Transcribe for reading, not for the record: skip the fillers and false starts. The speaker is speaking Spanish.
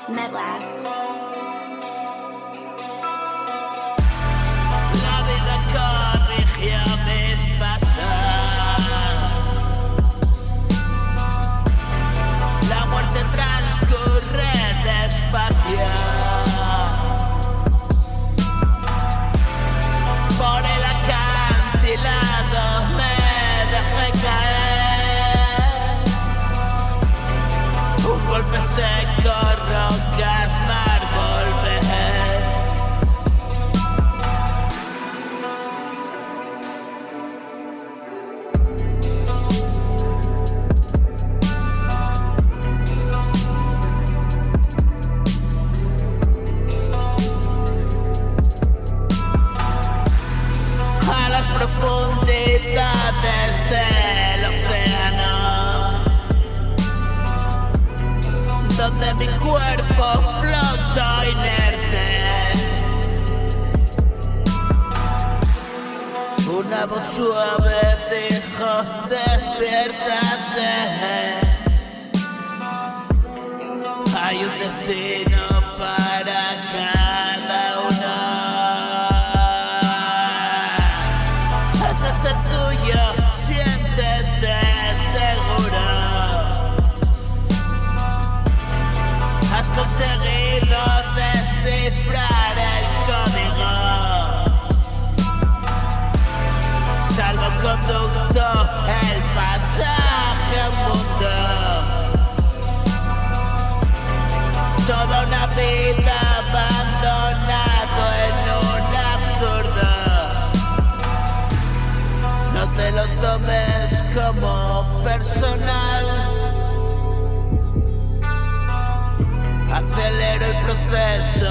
Medlast. La vida corrigió mis pasos. La muerte transcurre despacio. Por el acantilado me dejé caer. Un golpe seco, rocas, mármol, ver. A las profundidades del océano, donde mi cuerpo flota inerte. Una voz suave dijo: despiértate. Hay un destino para cada uno. Este es el tuyo, siéntete seguro. Has conseguido descifrar el código. Salvoconducto, el pasaje a un mundo. Toda una vida abandonado en un absurdo. No te lo tomes como personal. Acelero el proceso